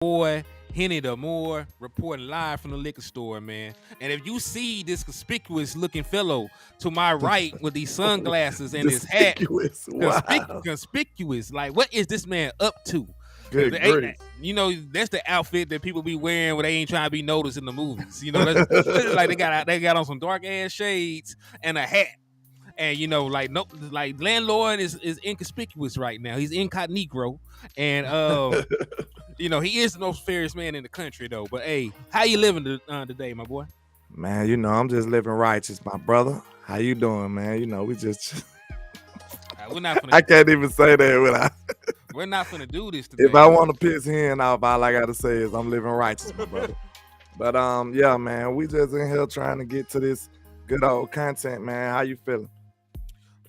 boy Henny the Moore reporting live from the liquor store, man. And if you see this conspicuous looking fellow to my right with these sunglasses and his hat, Conspicuous. Wow. conspicuous, like what is this man up to? Good grief. You know, that's the outfit that people be wearing when they ain't trying to be noticed in the movies. You know, that's, like they got on some dark ass shades and a hat. And you know, like no, like landlord is inconspicuous right now. He's incognito, and you know, he is the most fairest man in the country though. But hey, how you living today, my boy? Man, you know, I'm just living righteous, my brother. How you doing, man? You know, we just We're not I gonna can't even say that without we're not gonna do this today. if I want to piss Hen off, all I gotta say is I'm living righteous, my brother. But yeah, man, we just in here trying to get to this good old content, man. How you feeling?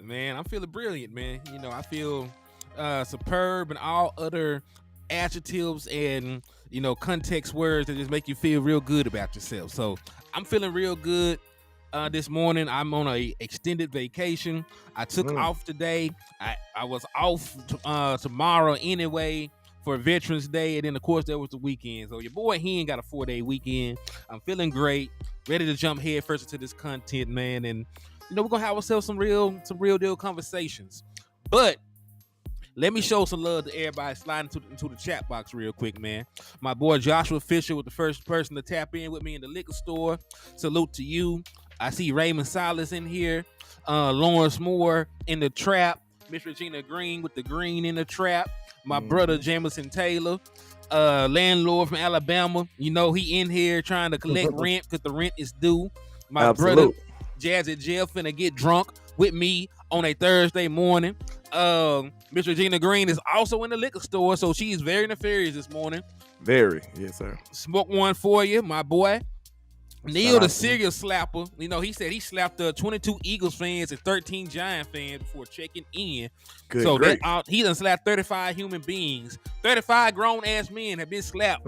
Man, I'm feeling brilliant, man. You know, I feel superb and all other adjectives and, you know, context words that just make you feel real good about yourself. So I'm feeling real good this morning. I'm on a extended vacation. I took off today. I was off tomorrow anyway for Veterans Day, and then of course there was the weekend. So your boy he ain't got a 4-day weekend. I'm feeling great, ready to jump head first into this content, man. And you know, we're gonna have ourselves some real deal conversations. But let me show some love to everybody sliding into the chat box real quick, man. My boy Joshua Fisher was the first person to tap in with me in the liquor store. Salute to you. I see Raymond Silas in here. Lawrence Moore in the trap. Miss Regina Green with the green in the trap. My brother Jamison Taylor, landlord from Alabama. You know, he in here trying to collect rent because the rent is due. My brother Jazzy Jeff finna get drunk with me on a Thursday morning. Miss Regina Green is also in the liquor store, so she's very nefarious this morning. Very, yes, sir. Smoke one for you, my boy. Neil, the serial slapper, you know, he said he slapped 22 Eagles fans and 13 Giant fans before checking in. Good so grief. He done slapped 35 human beings. 35 grown-ass men have been slapped.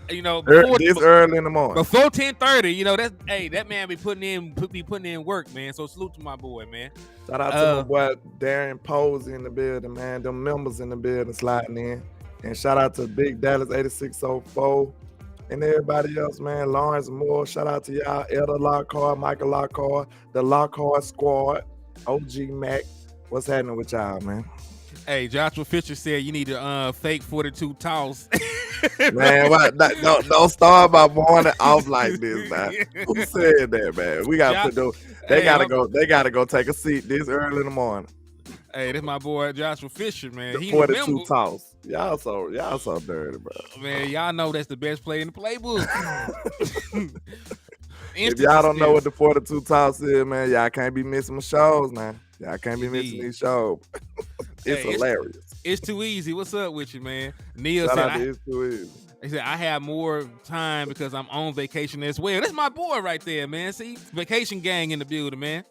You know, early in the morning. Before 10:30, you know, that man be putting in work, man. So salute to my boy, man. Shout out to my boy Darren Posey in the building, man. Them members in the building sliding in. And shout out to Big Dallas 8604. And everybody else, man, Lawrence Moore, shout out to y'all, Elder Lockhart, Michael Lockhart, the Lockhart Squad, OG Mac. What's happening with y'all, man? Hey, Joshua Fisher said you need to fake 42 toss. Man, what? Don't start my morning off like this, man. Who said that, man? We got to do. They gotta go take a seat this early in the morning. Hey, that's my boy Joshua Fisher, man. The 42 toss. Y'all so dirty, bro. Man, y'all know that's the best play in the playbook. If y'all don't know what the 42 toss is, man, y'all can't be missing my shows, man. Y'all can't be missing these shows. It's hilarious. It's too easy. What's up with you, man? Neil said it's too easy. He said, I have more time because I'm on vacation as well. That's my boy right there, man. See, vacation gang in the building, man.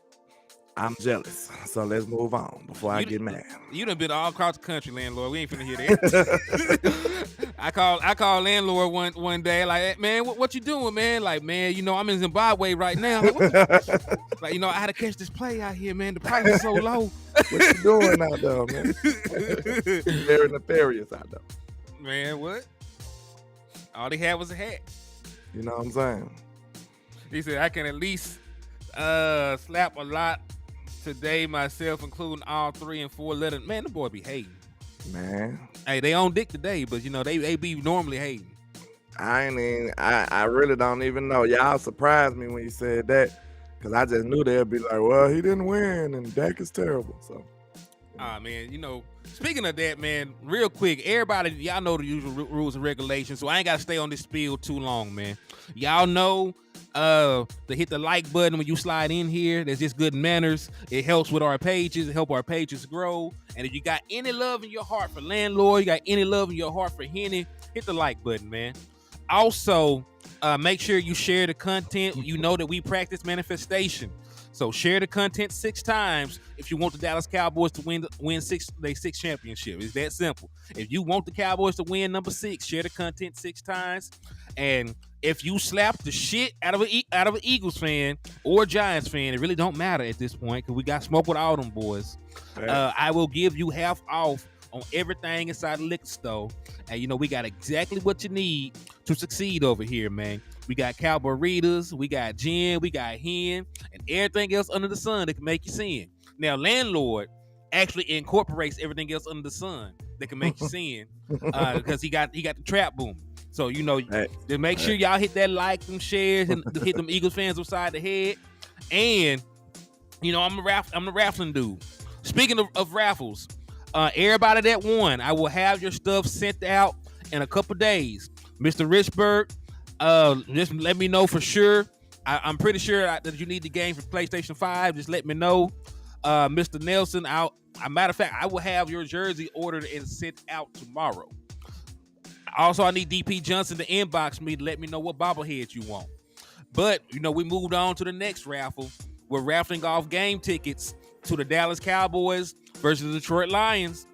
I'm jealous, so let's move on before I get mad. You done been all across the country, landlord. We ain't finna hear that. I called landlord one day, like, man, what you doing, man? Like, man, you know, I'm in Zimbabwe right now. Like, you know, I had to catch this play out here, man. The price is so low. What you doing out there, man? Very nefarious out there. Man, what? All they had was a hat. You know what I'm saying? He said, I can at least slap a lot today myself, including all 3 and 4 letters. Man, the boy be hating. Man. Hey, they on dick today, but you know, they be normally hating. I really don't even know. Y'all surprised me when you said that, because I just knew they'd be like, well, he didn't win and Dak is terrible. So man, you know, speaking of that, man, real quick, everybody, y'all know the usual rules and regulations, so I ain't got to stay on this spiel too long, man. Y'all know to hit the like button when you slide in here. That's just good manners. It helps with our pages. It helps our pages grow. And if you got any love in your heart for Landlord, you got any love in your heart for Henny, hit the like button, man. Also, make sure you share the content. You know that we practice manifestation. So share the content 6 times if you want the Dallas Cowboys to win their 6th championship. It's that simple. If you want the Cowboys to win number 6, share the content 6 times. And if you slap the shit out of an Eagles fan or Giants fan, it really don't matter at this point because we got smoke with all them boys. I will give you half off on everything inside the liquor store. And, we got exactly what you need to succeed over here, man. We got cowboy readers, we got gin, we got hen, and everything else under the sun that can make you sin. Now, landlord actually incorporates everything else under the sun that can make you sin, because he got the trap boom. So to make sure y'all hit that like, them shares, and hit them Eagles fans upside the head. And I'm the raffling dude. Speaking of raffles, everybody that won, I will have your stuff sent out in a couple days. Mr. Richburg, just let me know for sure. I'm pretty sure that you need the game for PlayStation 5. Just let me know. Mr. Nelson, a matter of fact, I will have your jersey ordered and sent out tomorrow. Also, I need DP Johnson to inbox me to let me know what bobbleheads you want. But, we moved on to the next raffle. We're raffling off game tickets to the Dallas Cowboys versus the Detroit Lions.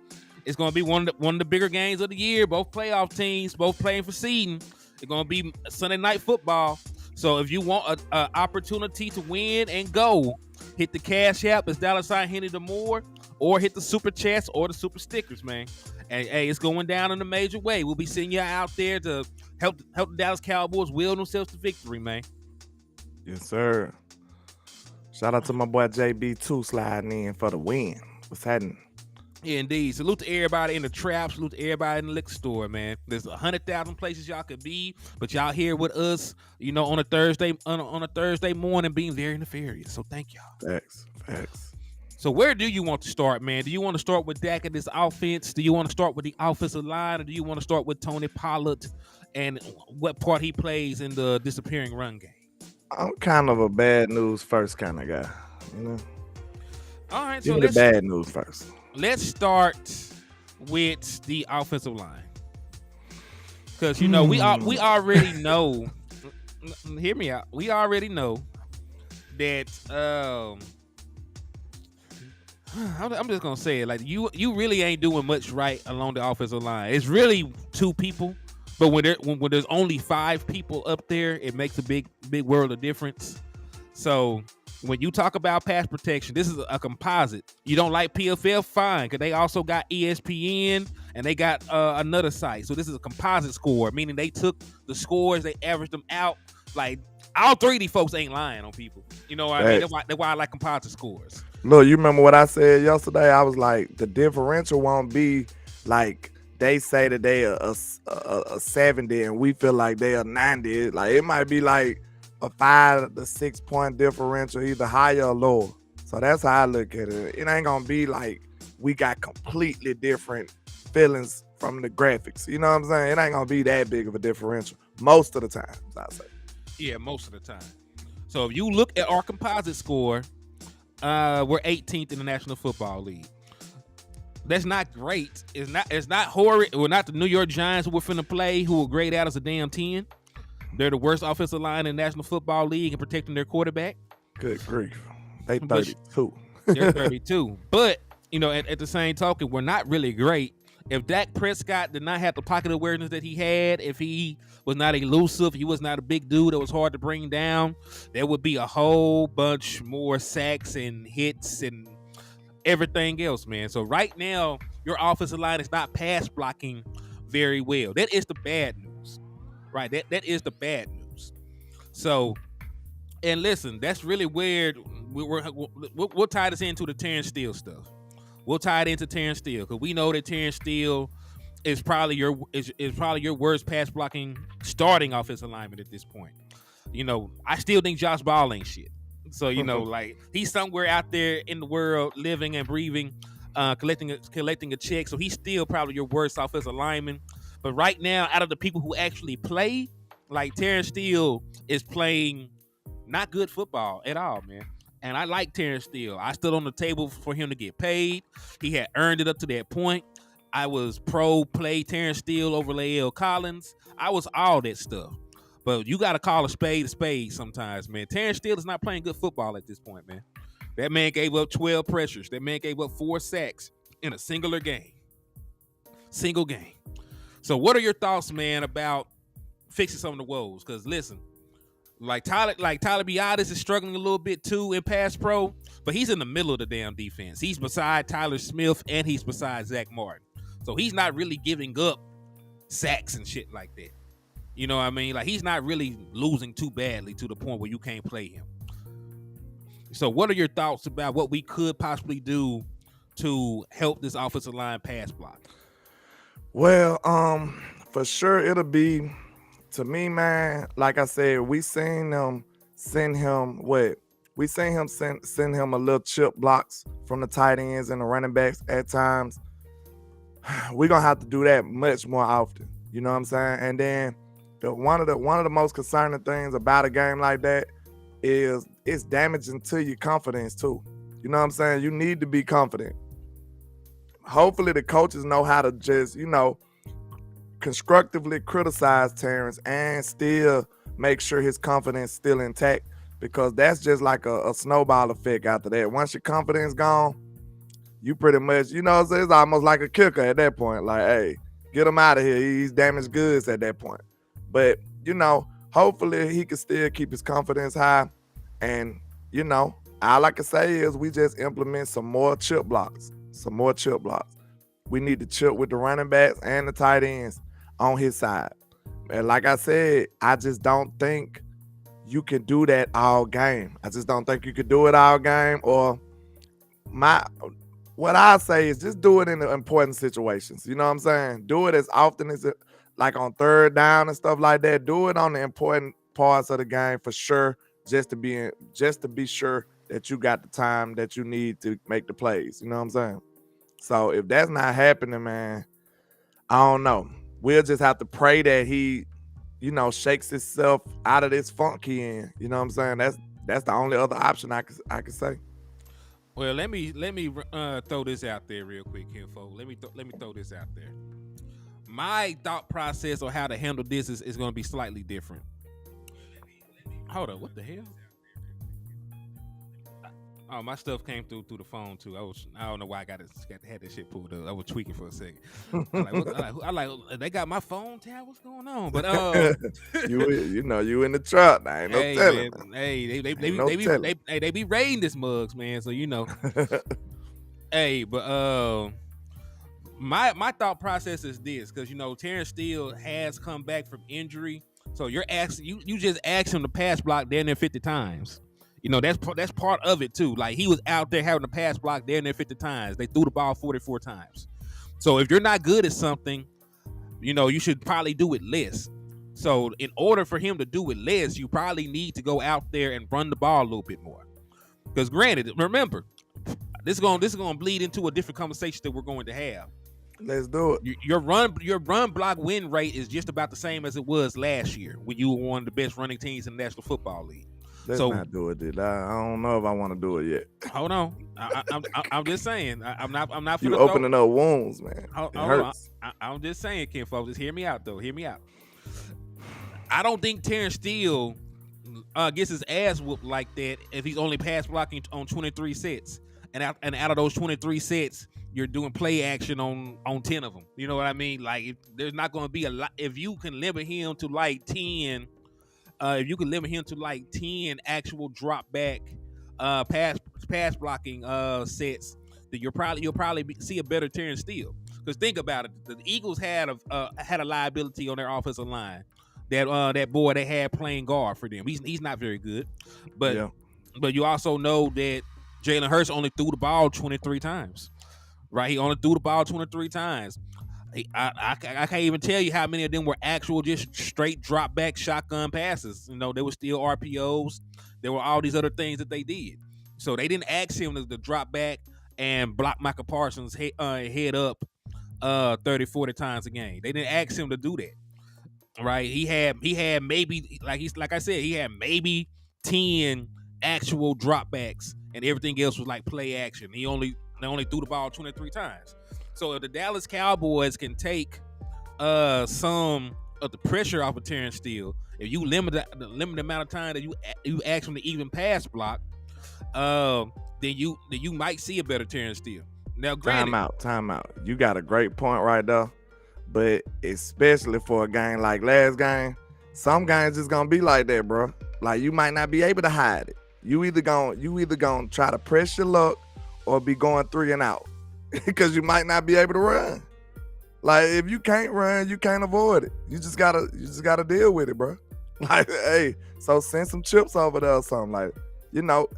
It's going to be one of the bigger games of the year. Both playoff teams, both playing for seeding. It's going to be Sunday Night Football. So if you want an opportunity to win and go, hit the Cash App. It's $ Henry the More, or hit the Super Chats or the Super Stickers, man. And hey, it's going down in a major way. We'll be sending you out there to help the Dallas Cowboys will themselves to victory, man. Yes, sir. Shout out to my boy JB2 sliding in for the win. What's happening? Yeah, indeed. Salute to everybody in the trap. Salute to everybody in the liquor store, man. There's 100,000 places y'all could be, but y'all here with us, on a Thursday morning, being very nefarious. So thank y'all. Facts. So where do you want to start, man? Do you want to start with Dak and this offense? Do you want to start with the offensive line, or do you want to start with Tony Pollard and what part he plays in the disappearing run game? I'm kind of a bad news first kind of guy. All right, so let's the bad news first. Let's start with the offensive line, because we already know. Hear me out. We already know that. I'm just gonna say it like you really ain't doing much right along the offensive line. It's really two people. But when there's only 5 people up there, it makes a big world of difference. So when you talk about pass protection, this is a composite. You don't like PFF, fine, because they also got ESPN and they got another site. So this is a composite score, meaning they took the scores, they averaged them out. Like all 3 of these folks ain't lying on people. You know what I mean? That's why I like composite scores. Look, you remember what I said yesterday? I was like, the differential won't be like. They say that they are a 70 and we feel like they are 90. Like it might be like a 5 to 6 point differential, either higher or lower. So that's how I look at it. It ain't gonna be like we got completely different feelings from the graphics. You know what I'm saying? It ain't gonna be that big of a differential most of the time, I say. Yeah, most of the time. So if you look at our composite score, we're 18th in the National Football League. That's not great. It's not horrid. We're not the New York Giants who we're finna play, who will grade out as a damn 10. They're the worst offensive line in the National Football League in protecting their quarterback. Good grief. They 32. They're 32. But, at the same token, we're not really great. If Dak Prescott did not have the pocket awareness that he had, if he was not elusive, he was not a big dude that was hard to bring down, there would be a whole bunch more sacks and hits and everything else, man. So right now, your offensive line is not pass blocking very well. That is the bad news, right? That is the bad news. So, and listen, that's really weird. We'll tie this into the Terrence Steele stuff. We'll tie it into Terrence Steele because we know that Terrence Steele is probably your worst pass blocking starting offensive lineman at this point. I still think Josh Ball ain't shit. So, like he's somewhere out there in the world living and breathing, collecting a check. So he's still probably your worst offensive lineman. But right now, out of the people who actually play, like Terrence Steele is playing not good football at all, man. And I like Terrence Steele. I stood on the table for him to get paid. He had earned it up to that point. I was pro-play Terrence Steele over Lael Collins. I was all that stuff. But you got to call a spade sometimes, man. Terrence Steele is not playing good football at this point, man. That man gave up 12 pressures. That man gave up 4 sacks in a single game. So what are your thoughts, man, about fixing some of the woes? Because listen, like Tyler Biadasz is struggling a little bit too in pass pro, but he's in the middle of the damn defense. He's beside Tyler Smith and he's beside Zach Martin. So he's not really giving up sacks and shit like that. You know what I mean? Like, he's not really losing too badly to the point where you can't play him. So what are your thoughts about what we could possibly do to help this offensive line pass block? Well, for sure it'll be, to me, man, like I said, we seen them send him send him a little chip blocks from the tight ends and the running backs at times. We're gonna have to do that much more often. You know what I'm saying? And then one of the most concerning things about a game like that is it's damaging to your confidence too. You know what I'm saying? You need to be confident. Hopefully the coaches know how to just, constructively criticize Terrence and still make sure his confidence still intact, because that's just like a snowball effect after that. Once your confidence gone, you pretty much, it's almost like a kicker at that point. Like, hey, get him out of here. He's damaged goods at that point. But, hopefully he can still keep his confidence high. And, all I can say is we just implement some more chip blocks. We need to chip with the running backs and the tight ends on his side. And like I said, I just don't think you can do that all game. I just don't think you could do it all game. Or what I say is just do it in the important situations. You know what I'm saying? Do it as often as it, like on third down and stuff like that. Do it on the important parts of the game for sure, just to be sure that you got the time that you need to make the plays. You know what I'm saying? So if that's not happening, man, I don't know. We'll just have to pray that he, shakes himself out of this funk he in. You know what I'm saying? That's the only other option I could say. Well, let me throw this out there real quick, Kinfo. Let me throw this out there. My thought process on how to handle this is going to be slightly different. Hold on, what the hell? Oh, my stuff came through the phone too. I don't know why I had this shit pulled up. I was tweaking for a second. I like they got my phone tab. What's going on? But you in the truck. I ain't no telling. Man, hey, they be raiding this mugs, man. So Hey, but my thought process is this, because Terrence Steele has come back from injury. So you just asked him to pass block down there 50 times. That's part of it too. Like, he was out there having to pass block down there 50 times. They threw the ball 44 times. So if you're not good at something, you should probably do it less. So in order for him to do it less, you probably need to go out there and run the ball a little bit more. Because granted, remember, this is gonna bleed into a different conversation that we're going to have. Let's do it. Your run block win rate is just about the same as it was last year when you were one of the best running teams in the National Football League. Let's not do it, dude. I don't know if I want to do it yet. Hold on, I'm just saying. I'm not. You opening up wounds, man. It hurts. I'm just saying, Ken, folks. Just hear me out, though. Hear me out. I don't think Terrence Steele gets his ass whooped like that if he's only pass blocking on 23 sets, and out of those 23 sets, you're doing play action on 10 of them. You know what I mean? Like, there's not going to be a lot. If you can limit him to like 10. If you can limit him to like 10 actual drop back pass blocking sets, then you'll probably see a better Terrence Steele. Because think about it, the Eagles had a liability on their offensive line. That boy they had playing guard for them. He's not very good, but you also know that Jalen Hurts only threw the ball 23 times, right? He only threw the ball 23 times. I can't even tell you how many of them were actual just straight drop back shotgun passes. They were still RPOs. There were all these other things that they did. So they didn't ask him to drop back and block Micah Parsons head up 30, 40 times a game. They didn't ask him to do that. Right? He had maybe, like I said, he had maybe 10 actual dropbacks, and everything else was like play action. They only threw the ball 23 times. So if the Dallas Cowboys can take some of the pressure off of Terrence Steele, if you limit the amount of time that you ask him to even pass block, then you might see a better Terrence Steele. Now, granted, time out. You got a great point right there, but especially for a game like last game, some games just gonna be like that, bro. Like, you might not be able to hide it. You either gonna try to press your luck or be going 3 and out. Because you might not be able to run. Like if you can't run, you can't avoid it. You just gotta deal with it, bro. Like, hey, so send some chips over there or something. Like,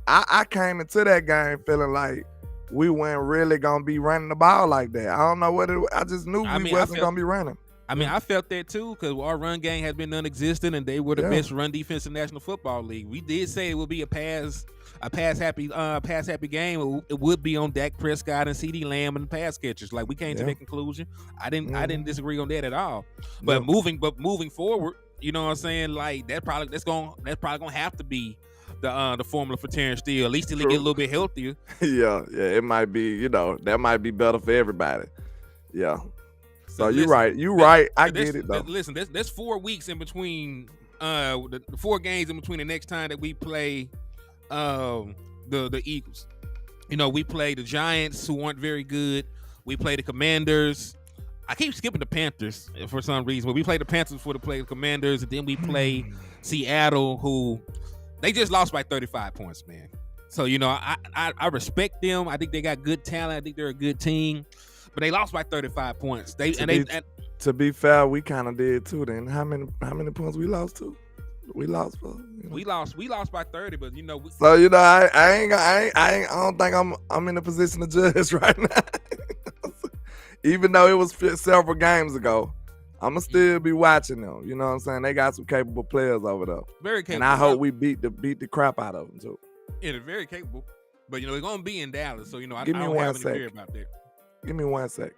I came into that game feeling like we weren't really gonna be running the ball like that. I don't know what it. I just knew we wasn't gonna be running. I mean, I felt that too because our run game has been non-existent, and they were the best run defense in the National Football League. We did say it would be a pass happy game. It would be on Dak Prescott and CeeDee Lamb and the pass catchers. Like we came to that conclusion. I didn't disagree on that at all. But moving forward, you know what I'm saying? Like that's probably gonna have to be the formula for Terrence Steele. At least till he get a little bit healthier. Yeah, it might be. That might be better for everybody. Yeah. So you're right. I get it though. Listen, there's 4 weeks in between the 4 games in between the next time that we play the Eagles. We play the Giants, who aren't very good. We play the Commanders. I keep skipping the Panthers for some reason, but we play the Panthers before to play the Commanders, and then we play Seattle, who they just lost by 35 points, man. So I respect them. I think they got good talent. I think they're a good team. But they lost by 35 points. To be fair, we kind of did too. Then how many points we lost to? We lost for. We lost by 30, but So I don't think I'm in a position to judge right now. Even though it was several games ago, I'ma still be watching them. You know what I'm saying? They got some capable players over there. Very capable. And I hope we beat the crap out of them too. Yeah, they're very capable. But they're gonna be in Dallas, so I Give me don't have any sec. fear about that. Give me 1 sec.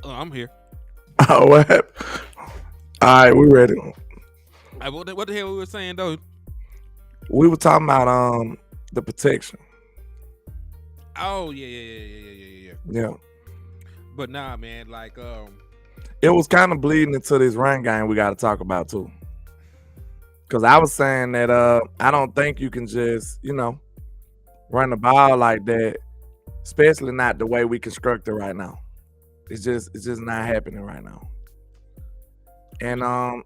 Oh, I'm here. Oh, what happened? All right, we ready. What the hell we were saying though? We were talking about the protection. Oh yeah. Yeah. But nah, man, like it was kind of bleeding into this run game we got to talk about too. Because I was saying that I don't think you can just run the ball like that, especially not the way we construct it right now. It's just not happening right now. And I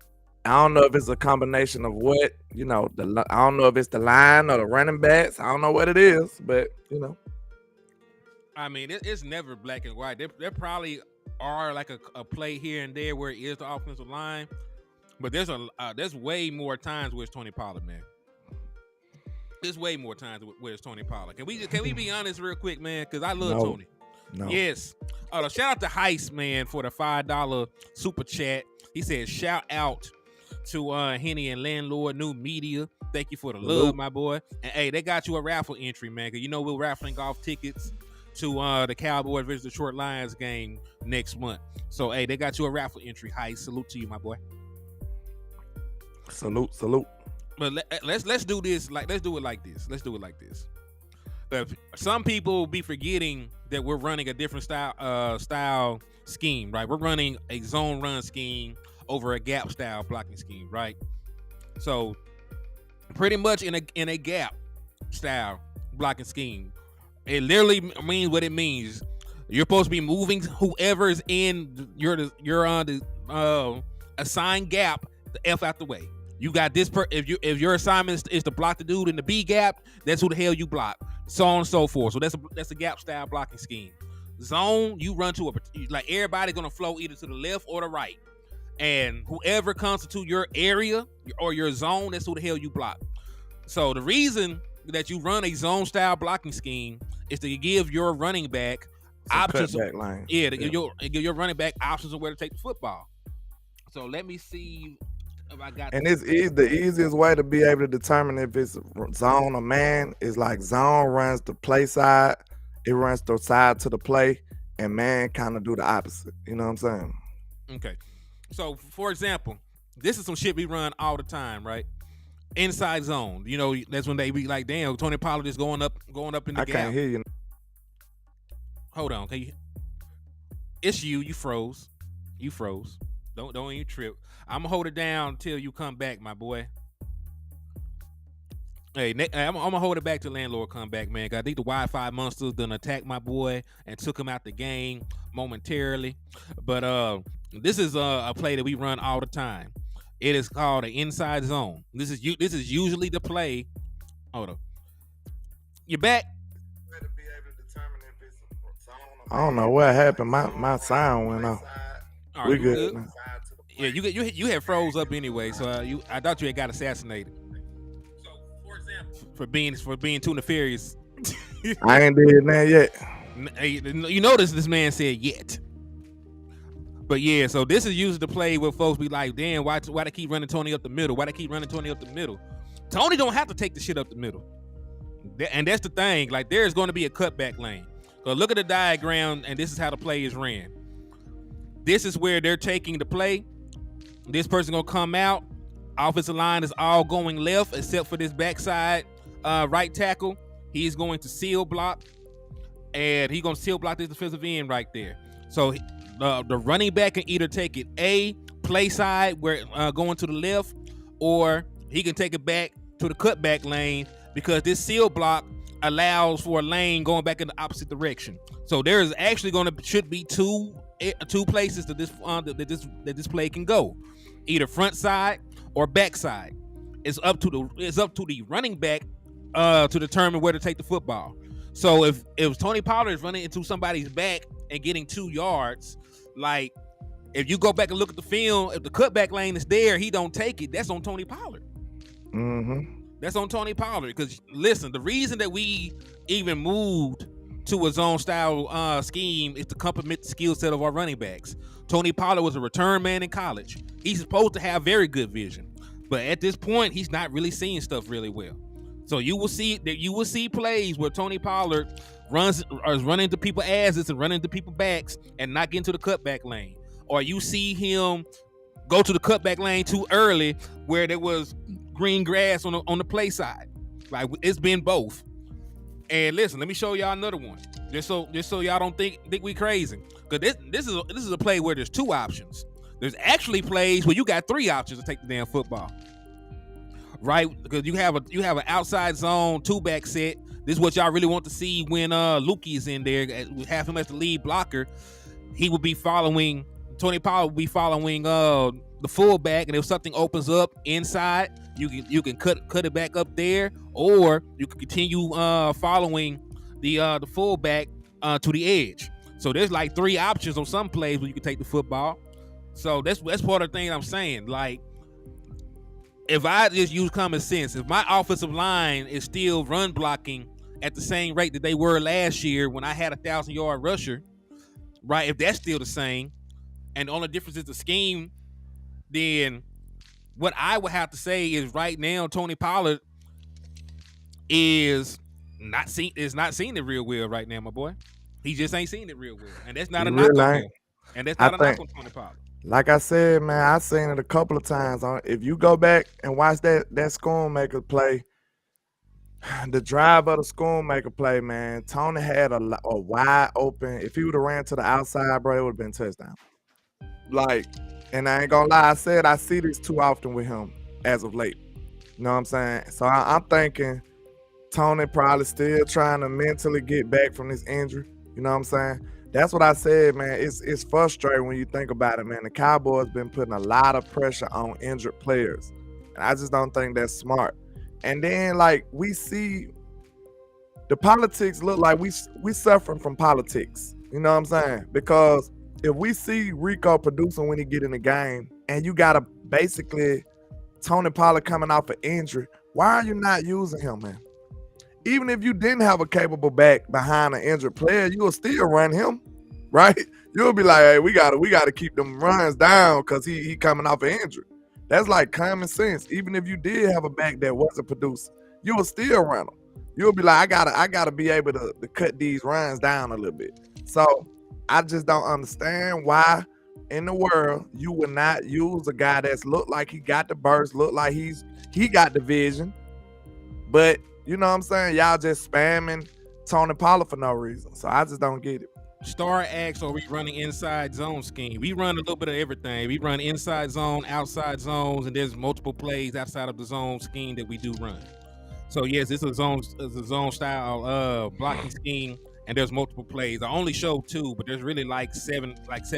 don't know if it's a combination of what I don't know if it's the line or the running backs. I don't know what it is, but I mean, it's never black and white. There probably are like a play here and there where it is the offensive line, but there's way more times where it's Tony Pollard, man. There's way more times where it's Tony Pollard. Can we be honest real quick, man? Because I love Tony. No. Yes. Shout out to Heist, man, for the $5 super chat. He said, shout out to Henny and Landlord New Media. Thank you for the love, my boy. And hey, they got you a raffle entry, man. Because we're raffling off tickets to the Cowboys versus the Short Lions game next month. So hey, they got you a raffle entry. Heist, salute to you, my boy. Salute. But let's do this. Let's do it like this. Some people be forgetting that we're running a different style scheme, right? We're running a zone run scheme over a gap style blocking scheme, right? So pretty much in a gap style blocking scheme, it literally means what it means. You're supposed to be moving whoever is in your assigned gap the F out the way. You got this if your assignment is to block the dude in the B gap, that's who the hell you block. So on and so forth. So that's a gap style blocking scheme. Zone, you run to everybody's gonna flow either to the left or the right, and whoever constitute your area or your zone, that's who the hell you block. So the reason that you run a zone style blocking scheme is to give your running back options. Give your running back options of where to take the football. So let me see. It's the easiest way to be able to determine if it's zone or man is like zone runs the play side, it runs the side to the play, and man kind of do the opposite. You know what I'm saying? Okay. So for example, this is some shit we run all the time, right? Inside zone. That's when they be like, damn, Tony Pollard is going up in the gap. I can't hear you. Hold on, can you? It's you. You froze. You froze. Don't even trip. I'm gonna hold it down until you come back, my boy. Hey, I'm gonna hold it back till landlord come back, man. 'Cause I think the Wi-Fi monsters done attacked my boy and took him out the game momentarily. But this is a play that we run all the time. It is called an inside zone. This is usually the play. Hold up. You back? I don't know what happened. My sound went off. All right, We you good. good? Yeah, you had froze up anyway, so I thought you had got assassinated. So, for example, for being too nefarious. I ain't did that yet. Hey, you notice this man said yet. But yeah, so this is usually the play where folks be like, damn, why they keep running Tony up the middle? Why they keep running Tony up the middle? Tony don't have to take the shit up the middle. And that's the thing. Like, there's going to be a cutback lane. So look at the diagram, and this is how the play is ran. This is where they're taking the play. This person going to come out. Offensive line is all going left except for this backside right tackle. He's going to seal block. And he's going to seal block this defensive end right there. So the running back can either take it A, play side, where going to the left, or he can take it back to the cutback lane because this seal block allows for a lane going back in the opposite direction. So there is actually should be two places that this play can go, either front side or back side. It's up to the running back to determine where to take the football. So if Tony Pollard is running into somebody's back and getting 2 yards, like if you go back and look at the film, if the cutback lane is there, he don't take it. That's on Tony Pollard. Mm-hmm. That's on Tony Pollard. Because listen, the reason that we even moved to a zone style scheme is to complement the skill set of our running backs. Tony Pollard was a return man in college. He's supposed to have very good vision, but at this point, he's not really seeing stuff really well. So you will see plays where Tony Pollard runs into people's asses and running into people's backs and not getting to the cutback lane, or you see him go to the cutback lane too early where there was green grass on the play side. Like, it's been both. And listen, let me show y'all another one, just so y'all don't think we crazy. Because this is a play where there's 2 options. There's actually plays where you got 3 options to take the damn football. Right, because you have an outside zone 2-back set. This is what y'all really want to see when Lukey is in there. Have him as the lead blocker. He will be following Tony Pollard. Will be following the fullback, and if something opens up inside, you can cut it back up there, or you can continue following the fullback to the edge. So there's like 3 options on some plays where you can take the football. So that's part of the thing I'm saying. Like, if I just use common sense, if my offensive line is still run blocking at the same rate that they were last year when I had a 1,000-yard rusher, right? If that's still the same, and the only difference is the scheme, then what I would have to say is right now Tony Pollard is not seeing it real well right now, my boy. He just ain't seeing it real well, and that's not a knock on him. And that's not a knock on Tony Pollard. Like I said, man, I've seen it a couple of times. If you go back and watch that Schoonmaker play, the drive of the Schoonmaker play, man, Tony had a wide open. If he would have ran to the outside, bro, it would have been touchdown. Like, and I ain't gonna lie, I see this too often with him as of late. You know what I'm saying? So I'm thinking Tony probably still trying to mentally get back from this injury. You know what I'm saying? That's what I said, man. It's frustrating when you think about it, man. The Cowboys been putting a lot of pressure on injured players, and I just don't think that's smart. And then, like, we see the politics look like we suffering from politics. You know what I'm saying? Because if we see Rico producing when he get in the game, and you got basically Tony Pollard coming off an injury, why are you not using him, man? Even if you didn't have a capable back behind an injured player, you will still run him, right? You'll be like, hey, we gotta keep them runs down because he coming off an injury. That's like common sense. Even if you did have a back that wasn't producing, you will still run them. You'll be like, I gotta be able to cut these runs down a little bit. So I just don't understand why in the world you would not use a guy that's look like he got the burst, look like he got the vision, but you know what I'm saying? Y'all just spamming Tony Pollard for no reason. So I just don't get it. Star acts, or we running inside zone scheme. We run a little bit of everything. We run inside zone, outside zones, and there's multiple plays outside of the zone scheme that we do run. So yes, it's a zone style blocking scheme, and there's multiple plays. I only showed 2, but there's really like 7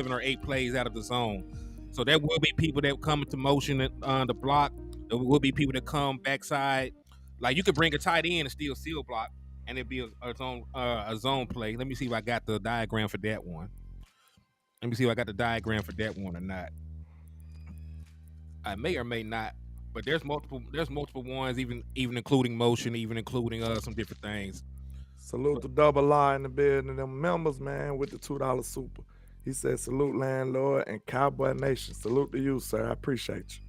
or 8 plays out of the zone. So there will be people that come into motion on the block. There will be people that come backside. Like you could bring a tight end and still seal block, and it'd be a zone play. Let me see if I got the diagram for that one. Let me see if I got the diagram for that one or not. I may or may not, but there's multiple ones, even including motion, even including some different things. Salute the double R in the building and them members, man, with the $2 super. He said, salute landlord and Cowboy Nation. Salute to you, sir. I appreciate you.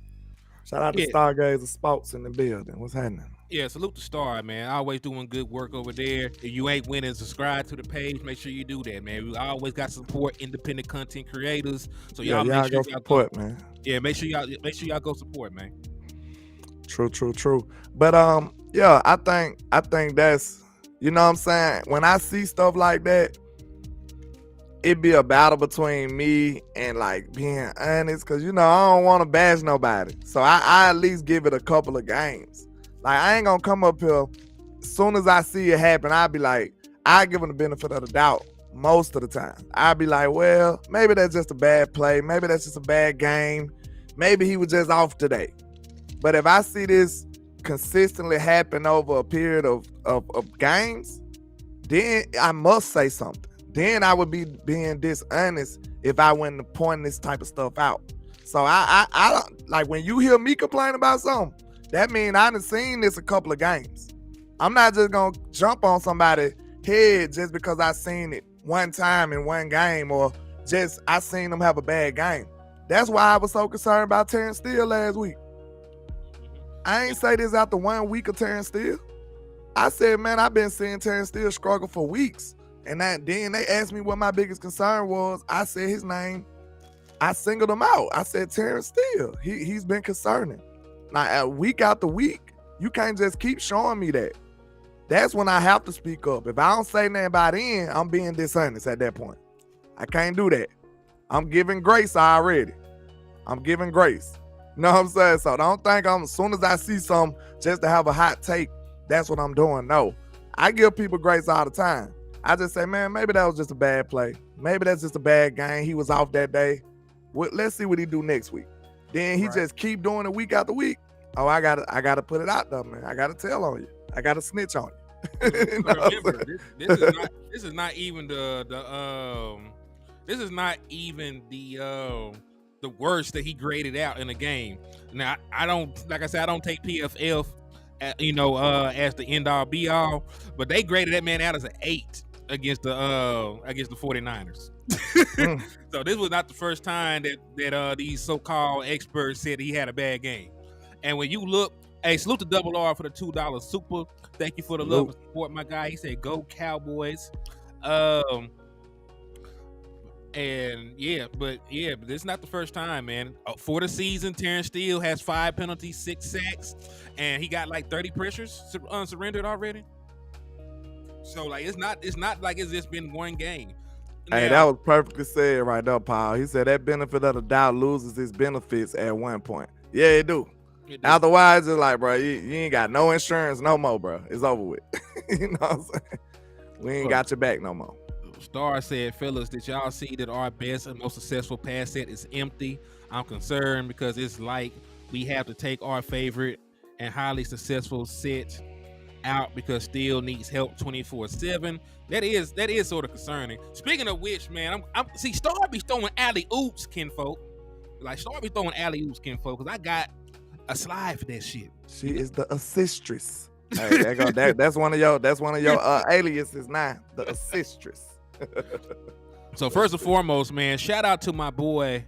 Shout out to Stargazer Sports in the building. What's happening? Yeah, salute to Star, man. Always doing good work over there. If you ain't winning, subscribe to the page. Make sure you do that, man. We always got support independent content creators. So y'all make sure y'all support, man. Yeah, make sure y'all go support, man. True. But yeah, I think that's, you know what I'm saying? When I see stuff like that, it be a battle between me and like being honest, because you know I don't want to bash nobody. So I at least give it a couple of games. Like I ain't gonna come up here as soon as I see it happen. I'll be like, I give them the benefit of the doubt most of the time. I'll be like, well, maybe that's just a bad play. Maybe that's just a bad game. Maybe he was just off today. But if I see this consistently happen over a period of games, then I must say something. Then I would be being dishonest if I went to point this type of stuff out. So I don't, like when you hear me complain about something, that means I done seen this a couple of games. I'm not just gonna jump on somebody's head just because I seen it one time in one game, or just I seen them have a bad game. That's why I was so concerned about Terrence Steele last week. I ain't say this after 1 week of Terrence Steele. I said, man, I've been seeing Terrence Steele struggle for weeks. And then they asked me what my biggest concern was. I said his name. I singled him out. I said Terrence Steele. He's been concerning. Now, week after week, you can't just keep showing me that. That's when I have to speak up. If I don't say nothing by then, I'm being dishonest at that point. I can't do that. I'm giving grace already. I'm giving grace. You know what I'm saying? So don't think as soon as I see something just to have a hot take, that's what I'm doing. No. I give people grace all the time. I just say, man, maybe that was just a bad play. Maybe that's just a bad game. He was off that day. Let's see what he do next week. Then he just keep doing it week after week. Oh, I gotta put it out there, man. I gotta tell on you. I gotta snitch on you. Remember, this is not even the worst that he graded out in a game. Now I don't take PFF as the end all be all, but they graded that man out as an 8 against the 49ers. So this was not the first time that these so-called experts said he had a bad game. And when you look, hey, salute to Double R for the $2 super. Thank you for the love and support, my guy. He said, "Go Cowboys." But this is not the first time, man. For the season, Terrence Steele has 5 penalties, 6 sacks, and he got like 30 pressures surrendered already. So like it's not like it's just been one game. Hey, that was perfectly said right there, Paul. He said that benefit of the doubt loses its benefits at one point. Yeah, it do. Otherwise, it's like, bro, you ain't got no insurance no more, bro. It's over with. You know what I'm saying? We ain't got your back no more. Star said, fellas, did y'all see that our best and most successful pass set is empty? I'm concerned because it's like we have to take our favorite and highly successful set out because Steele needs help 24/7. That is sort of concerning. Speaking of which, man, Star be throwing alley oops, kinfolk. Like Star be throwing alley oops, kinfolk, because I got a slide for that shit. She is the assistress. Hey, that's one of your aliases now, the assistress. So first and foremost, man, shout out to my boy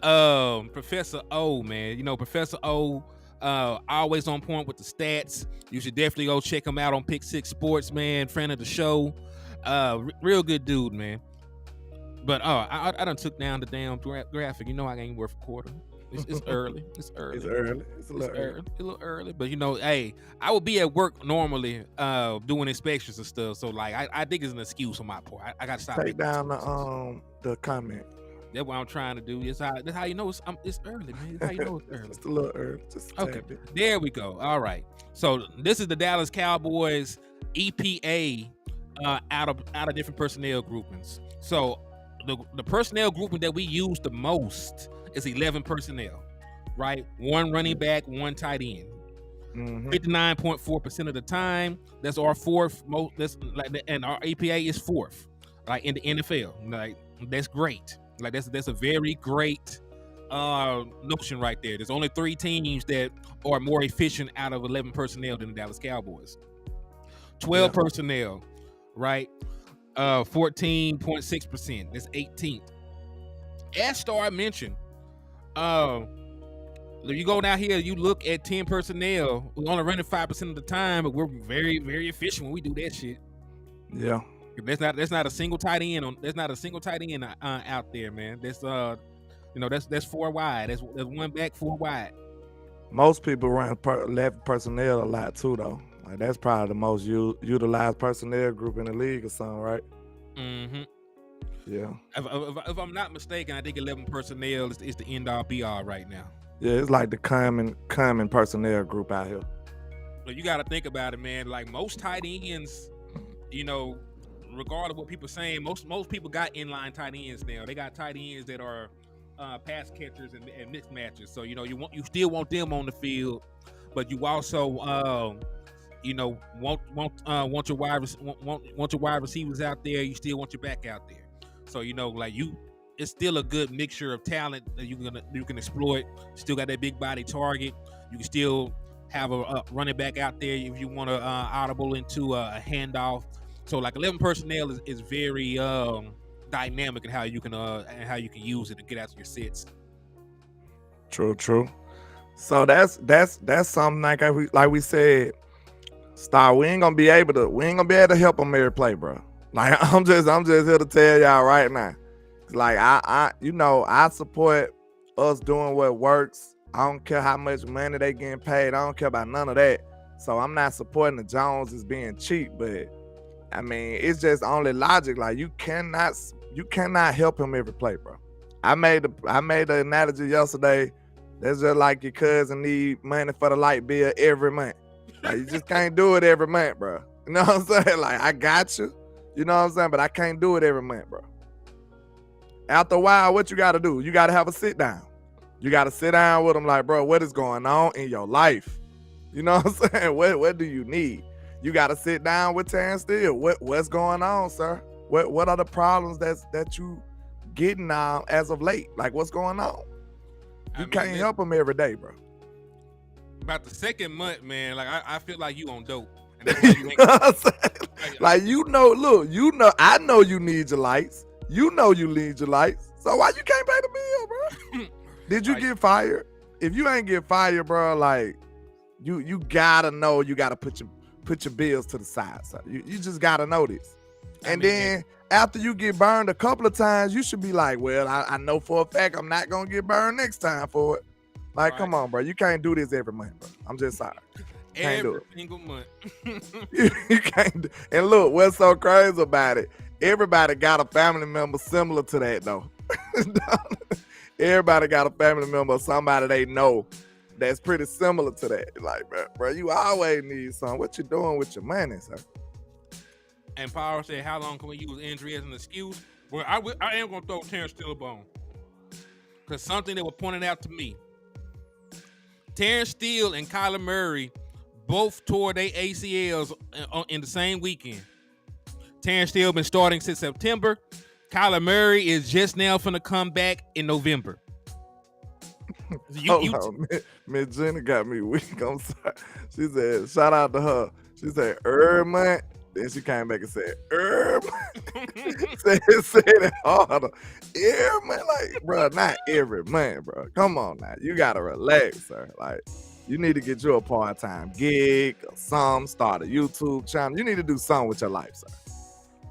Professor O, man. You know, Professor O always on point with the stats. You should definitely go check him out on Pick 6 Sports, man. Friend of the show. Real good dude, man. But I done took down the damn graphic. You know I ain't worth a quarter. It's early. It's early. It's early. It's a It's little early. early. A little early, but hey, I would be at work normally, doing inspections and stuff. So like, I think it's an excuse on my part. I got to stop. Take down the comment. That's what I'm trying to do. That's how you know it's early, man. That's how you know it's early. Just a little early. Just a Okay, tad bit. there we go. All right. So this is the Dallas Cowboys EPA out of different personnel groupings. So the personnel grouping that we use the most is 11 personnel, right? One running back, one tight end. 59.4% of the time. That's our fourth most. And our EPA is fourth, like in the NFL. Like that's great. Like that's a very great notion right there. There's only 3 teams that are more efficient out of 11 personnel than the Dallas Cowboys. 12 personnel, right? 14.6%. That's 18th. As Star mentioned, you go down here, you look at 10 personnel. We're only running 5% of the time, but we're very, very efficient when we do that shit. Yeah. There's not a single tight end out there, man. That's that's 4 wide. That's one back, 4 wide. Most people run 11 personnel a lot too, though. Like that's probably the most utilized personnel group in the league or something, right? Mm-hmm. Yeah. If I'm not mistaken, I think 11 personnel is the end all be all right now. Yeah, it's like the common personnel group out here. But you got to think about it, man. Like most tight ends, regardless of what people are saying, most people got inline tight ends now. They got tight ends that are pass catchers and mixed matches. So you still want them on the field, but you also want your wide receivers out there. You still want your back out there. So it's still a good mixture of talent that you can exploit. Still got that big body target. You can still have a running back out there if you want to audible into a handoff. So like 11 personnel is very dynamic in how you can use it to get out your sets. True. So that's something like we said, Star. We ain't gonna be able to help them every play, bro. Like I'm just here to tell y'all right now. Like I support us doing what works. I don't care how much money they getting paid. I don't care about none of that. So I'm not supporting the Joneses being cheap, but I mean it's just only logic. Like you cannot help him every play, bro. I made the analogy yesterday. That's just like your cousin need money for the light bill every month. Like you just can't do it every month, bro. You know what I'm saying? Like I got you. You know what I'm saying? But I can't do it every month, bro. After a while, what you got to do? You got to have a sit down. You got to sit down with them like, bro, what is going on in your life? You know what I'm saying? What do you need? You got to sit down with Terrence Steele. What's going on, sir? What are the problems that you getting now as of late? Like, what's going on? You can't help them every day, bro. About the second month, man, like I feel like you on dope. Like look, I know you need your lights. You know you need your lights. So why you can't pay the bill, bro? Did you get fired? If you ain't get fired, bro, like you gotta know you gotta put your bills to the side. So you just gotta know this. And then after you get burned a couple of times, you should be like, well, I know for a fact I'm not gonna get burned next time for it. Like, come on, bro. You can't do this every month, bro. I'm just sorry. Every single month. You can't. And look, what's so crazy about it? Everybody got a family member similar to that, though. Everybody got a family member, somebody they know that's pretty similar to that. Like, bro, you always need something. What you doing with your money, sir? And Power said, how long can we use injury as an excuse? Well, I am going to throw Terrence Steele a bone. Because something that was pointed out to me. Terrence Steele and Kyler Murray both tore their ACLs in the same weekend. Terrence Steele been starting since September. Kyler Murray is just now finna come back in November. Miss Jenna got me weak. I'm sorry. She said, shout out to her. She said, month. Then she came back and said, say it harder. Every month, like, bro, not every month, bro. Come on now. You gotta relax, sir. Like, you need to get you a part-time gig or something, start a YouTube channel. You need to do something with your life, sir.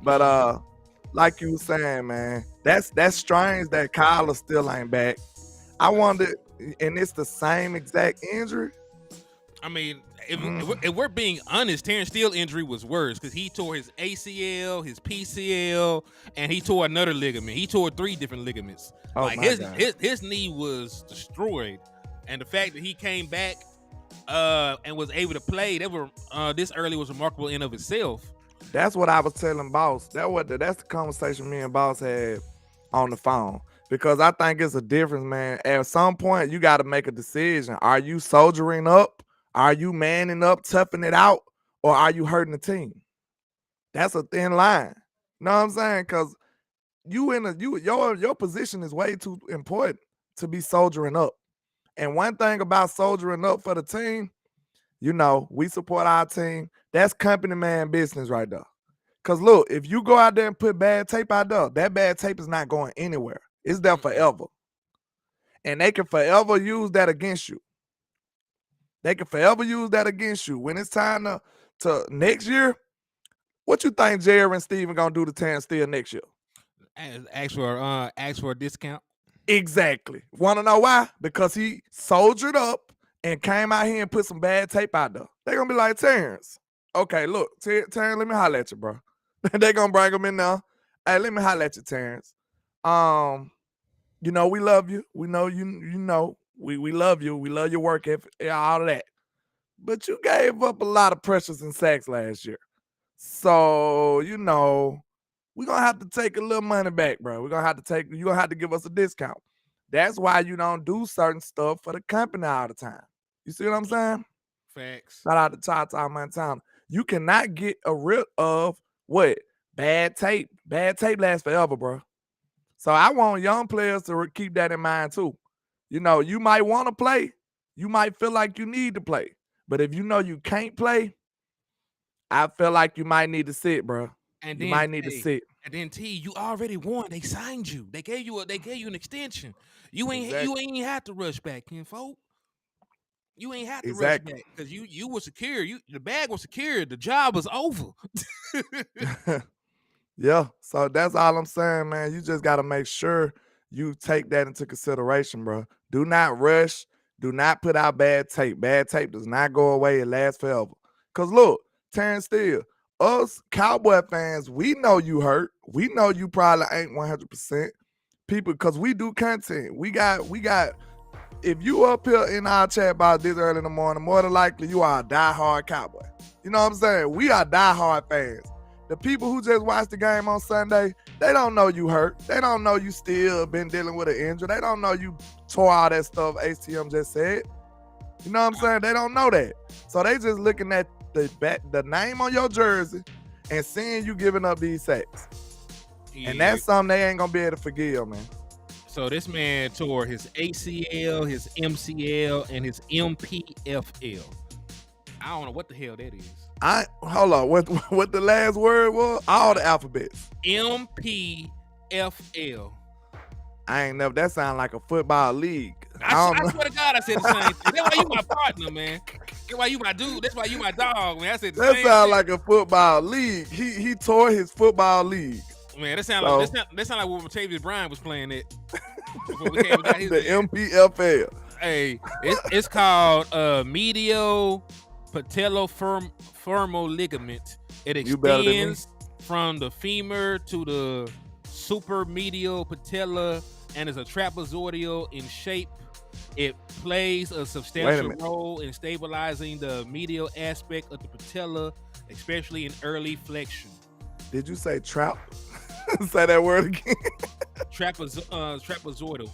But like you were saying, man, that's strange that Kyler still ain't back. I wonder and it's the same exact injury. I mean, if we're being honest, Terrence Steele injury was worse because he tore his ACL, his PCL, and he tore another ligament. He tore 3 different ligaments. Oh Like my God. his knee was destroyed, and the fact that he came back and was able to play this early was remarkable in of itself. That's what I was telling Boss. That's the conversation me and Boss had on the phone. Because I think it's a difference, man. At some point, you got to make a decision. Are you soldiering up? Are you manning up, toughing it out? Or are you hurting the team? That's a thin line. You know what I'm saying? Because your position is way too important to be soldiering up. And one thing about soldiering up for the team, we support our team. That's company man business right there. Because look, if you go out there and put bad tape out there, that bad tape is not going anywhere. It's there forever. And they can forever use that against you. They can forever use that against you. When it's time to next year, what you think Jerry and Steven gonna do to Terrence Steele next year? Ask for a discount. Exactly. Want to know why? Because he soldiered up and came out here and put some bad tape out there. They're gonna be like, Terrence, okay, look, Terrence, let me holler at you, bro. They're gonna bring him in there. Hey, let me holler at you, Terrence. We love you. We know we love you. We love your work ethic, all of that. But you gave up a lot of pressures and sacks last year. So, we're gonna have to take a little money back, bro. You're gonna have to give us a discount. That's why you don't do certain stuff for the company all the time. You see what I'm saying? Facts. Shout out to Tata Montana. You cannot get rid of what? Bad tape. Bad tape lasts forever, bro. So I want young players to keep that in mind too. You might want to play. You might feel like you need to play. But if you know you can't play, I feel like you might need to sit, bro. And you then, might need to sit. And then you already won. They signed you. They gave you an extension. You ain't have to rush back, kinfolk. You ain't have to rush back because you were secure. The bag was secure. The job was over. Yeah. So that's all I'm saying, man. You just got to make sure you take that into consideration, bro. Do not rush. Do not put out bad tape. Bad tape does not go away. It lasts forever. Because look, Terrence Steele, us Cowboy fans, we know you hurt. We know you probably ain't 100%. People, because we do content. We got. If you up here in our chat about this early in the morning, more than likely you are a diehard Cowboy. You know what I'm saying? We are diehard fans. The people who just watched the game on Sunday, they don't know you hurt. They don't know you still been dealing with an injury. They don't know you tore all that stuff HTM just said. You know what I'm saying? They don't know that. So they just looking at the name on your jersey and seeing you giving up these sacks. Yeah. And that's something they ain't going to be able to forgive, man. So this man tore his ACL, his MCL, and his MPFL. I don't know what the hell that is. Hold on. What the last word was? All the alphabets. MPFL. I ain't never. That sound like a football league. I swear to God, I said the same thing. That's why you my partner, man. That's why you my dude. That's why you my dog, man. I said the same thing. That sound like a football league. He tore his football league. Man, that sound like when Matavius Bryant was playing it. The MPFL. Hey, it's called medial patellofemoral ligament. It extends from the femur to the supermedial patella and is a trapezoidal in shape. It plays a substantial role in stabilizing the medial aspect of the patella, especially in early flexion. Did you say trap? Say that word again. Trapezoidal.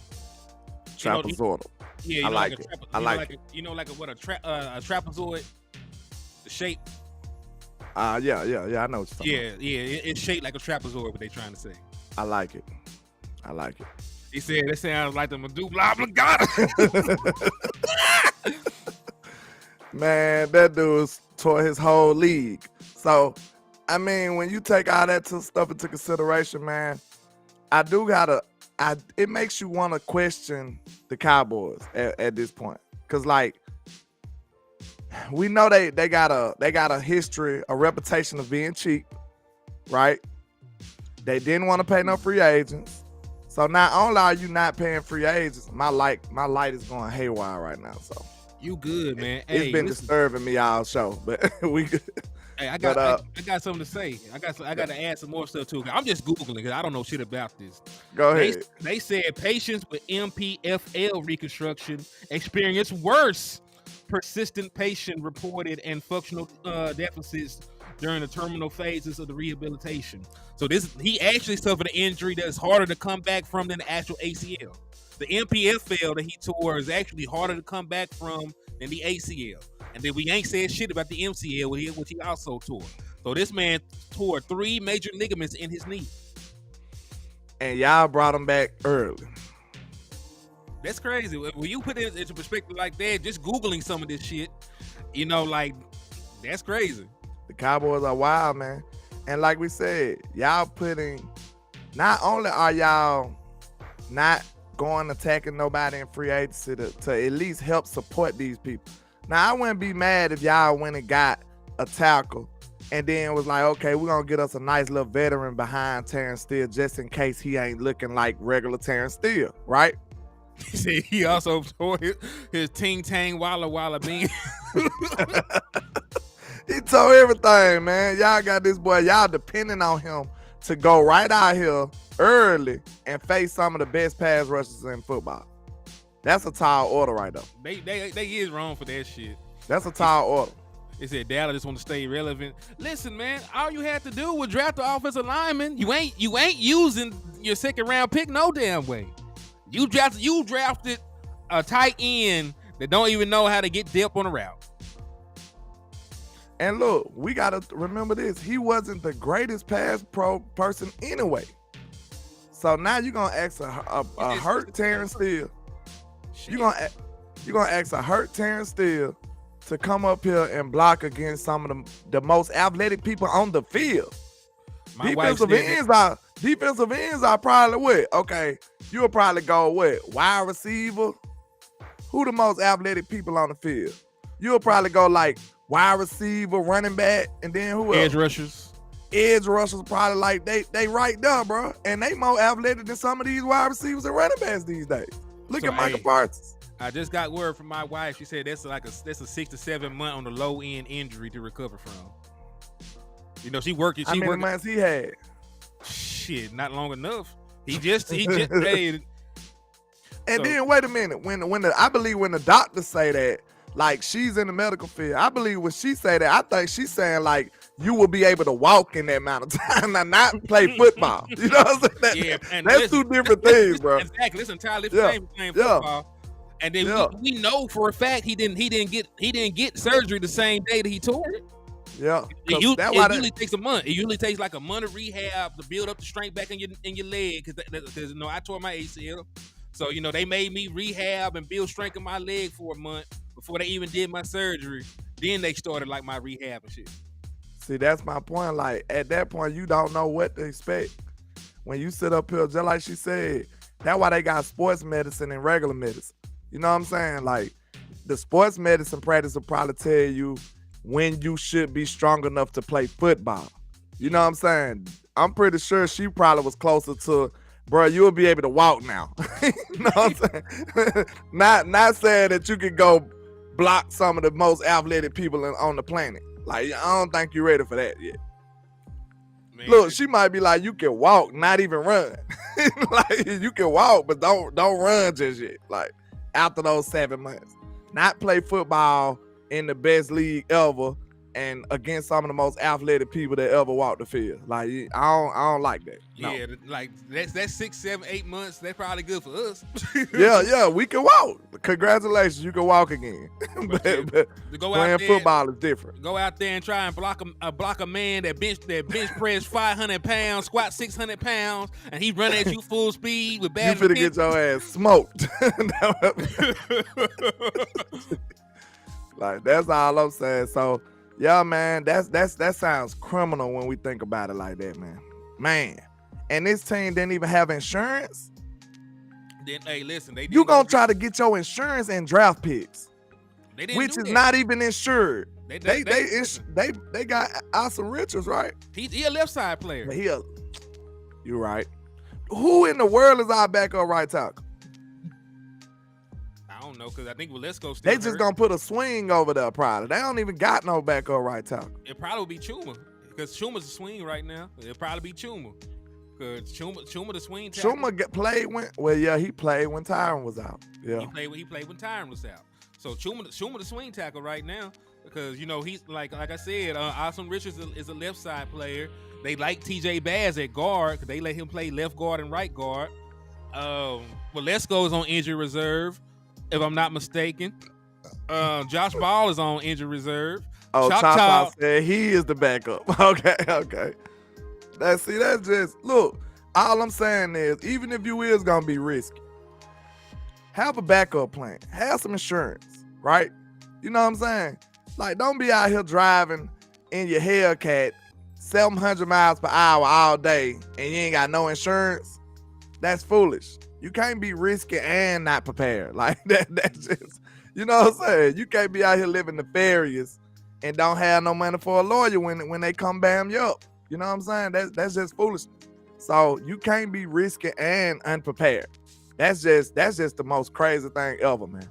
Trapezoidal. Yeah, I like it. I like it. You know, like a trapezoid, the shape. Yeah. I know what you're talking about. It's shaped like a trapezoid. What they trying to say. I like it. He said that sounds like the medulla oblongata. Man, that dude tore his whole league. So, I mean, when you take all that stuff into consideration, man, it makes you want to question the Cowboys at this point. Cause like, we know they got a history, a reputation of being cheap, right? They didn't want to pay no free agents. So not only are you not paying free agents, my light is going haywire right now. So You good, man. it's Hey, been listen, disturbing me all show, but we good. hey, I But got I got something to say. I got to add some more stuff too. I'm just googling because I don't know shit about this. go They ahead. they said patients with MPFL reconstruction experience worse persistent patient reported and functional deficits during the terminal phases of the rehabilitation. So he actually suffered an injury that's harder to come back from than the actual ACL. The MPFL that he tore is actually harder to come back from than the ACL. And then we ain't said shit about the MCL, which he also tore. So this man tore 3 major ligaments in his knee. And y'all brought him back early. That's crazy. When you put it into perspective like that, just Googling some of this shit, like, that's crazy. The Cowboys are wild, man. And like we said, y'all not only are y'all not going attacking nobody in free agency to at least help support these people. Now, I wouldn't be mad if y'all went and got a tackle and then was like, okay, we're going to get us a nice little veteran behind Terrence Steele just in case he ain't looking like regular Terrence Steele, right? He said he also tore his ting tang walla bean. He tore everything, man. Y'all got this boy. Y'all depending on him to go right out here early and face some of the best pass rushers in football. That's a tall order right there. They is wrong for that shit. That's a tall order. They said Dallas just want to stay relevant. Listen, man, all you had to do was draft the offensive lineman. You ain't using your second round pick no damn way. You drafted a tight end that don't even know how to get depth on a route. And look, we got to remember this. He wasn't the greatest pass pro person anyway. So now you're going to ask a hurt Terrence Steele. You're going to ask a hurt Terrence Steele to come up here and block against some of the most athletic people on the field. Defensive ends are probably what? Okay, you'll probably go what? Wide receiver? Who the most athletic people on the field? You'll probably go like wide receiver, running back, and then who else? Edge rushers. Edge rushers probably like they right there, bro. And they more athletic than some of these wide receivers and running backs these days. Look at Micah Parsons. I just got word from my wife. She said that's a 6 to 7 month on the low end injury to recover from. She working. How many months he had? Shit, not long enough. He just paid. And then wait a minute. I believe when the doctors say that, like she's in the medical field, I believe when she say that, I think she's saying like you will be able to walk in that amount of time and not play football. You know what I'm saying? That's two different things, bro. Exactly. It's entirely different playing football. And then we know for a fact he didn't get surgery the same day that he tore it. Yeah, it usually takes a month. It usually takes like a month of rehab to build up the strength back in your leg. Because I tore my ACL, so they made me rehab and build strength in my leg for a month before they even did my surgery. Then they started like my rehab and shit. See, that's my point. Like at that point, you don't know what to expect when you sit up here. Just like she said, that's why they got sports medicine and regular medicine. You know what I'm saying? Like the sports medicine practice will probably tell you when you should be strong enough to play football. You know what I'm saying? I'm pretty sure she probably was closer to, bro, you'll be able to walk now. You know what I'm saying? Not saying that you could go block some of the most athletic people on the planet. Like, I don't think you're ready for that yet. Man. Look, she might be like, you can walk, not even run. Like, you can walk, but don't run just yet. Like, after those 7 months. Not play football in the best league ever and against some of the most athletic people that ever walked the field. Like, I don't like that. No. Yeah, like that's 6, 7, 8 months. That's probably good for us. yeah, we can walk. Congratulations, you can walk again. but playing football is different. Go out there and try and block a man that bench press 500 pounds, squat 600 pounds, and he run at you full speed with bad. You finna get your ass smoked. Like, that's all I'm saying. So, yeah, man, that sounds criminal when we think about it like that, man. And this team didn't even have insurance. Then, hey, listen, you gonna try to get your insurance and draft picks, which is not even insured. They got Austin Richards, right? He a left side player. You're right. Who in the world is our backup right tackle? I don't know, because I think Valesco still They just hurt. gonna put a swing over there, probably. They don't even got no backup right tackle. It probably would be Chuma, because Chuma's a swing right now. It'll probably be Chuma, because Chuma the swing tackle. Chuma played when he played when Tyron was out. Yeah, he played when Tyron was out. So Chuma the swing tackle right now, because he's like I said, Austin Richards is a left side player. They like TJ Bass at guard because they let him play left guard and right guard. Valesco is on injury reserve, if I'm not mistaken. Josh Ball is on injury reserve. Oh, Chop said he is the backup. Okay. That's just, look, all I'm saying is, even if you is going to be risky, have a backup plan. Have some insurance, right? You know what I'm saying? Like, don't be out here driving in your Hellcat 700 miles per hour all day and you ain't got no insurance. That's foolish. You can't be risky and not prepared. Like, that's just, you know what I'm saying? You can't be out here living nefarious and don't have no money for a lawyer when they come bam you up. You know what I'm saying? That's just foolish. So you can't be risky and unprepared. That's just the most crazy thing ever, man.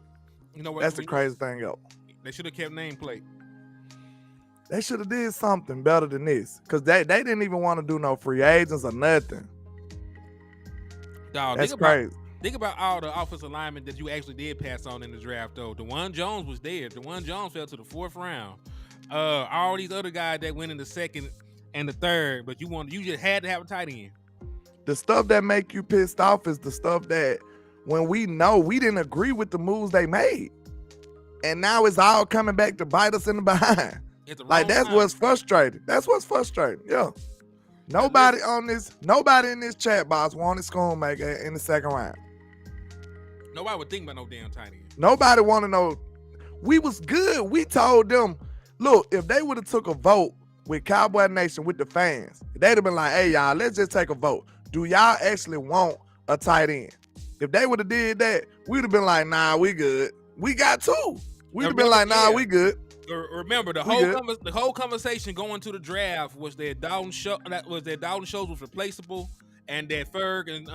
You know what? That's the crazy thing ever. They should have kept nameplate. They should have did something better than this, because they didn't even want to do no free agents or nothing. Dog, that's crazy. Think about all the offensive linemen that you actually did pass on in the draft, though. DeJuan Jones was there. DeJuan Jones fell to the 4th round. All these other guys that went in the 2nd and the 3rd, but you just had to have a tight end. The stuff that make you pissed off is the stuff that when we know we didn't agree with the moves they made, and now it's all coming back to bite us in the behind. Like, that's what's frustrating. That's what's frustrating. Yeah. Nobody in this chat box wanted Schoonmaker in the 2nd round. Nobody would think about no damn tight end. Nobody want to know. We was good. We told them, look, if they would have took a vote with Cowboy Nation, with the fans, they'd have been like, hey, y'all, let's just take a vote. Do y'all actually want a tight end? If they would have did that, we'd have been like, nah, we good. We got 2. We'd have been like, nah, we good. Remember, the whole conversation going to the draft was that Dalton Schultz was replaceable, and that Ferg and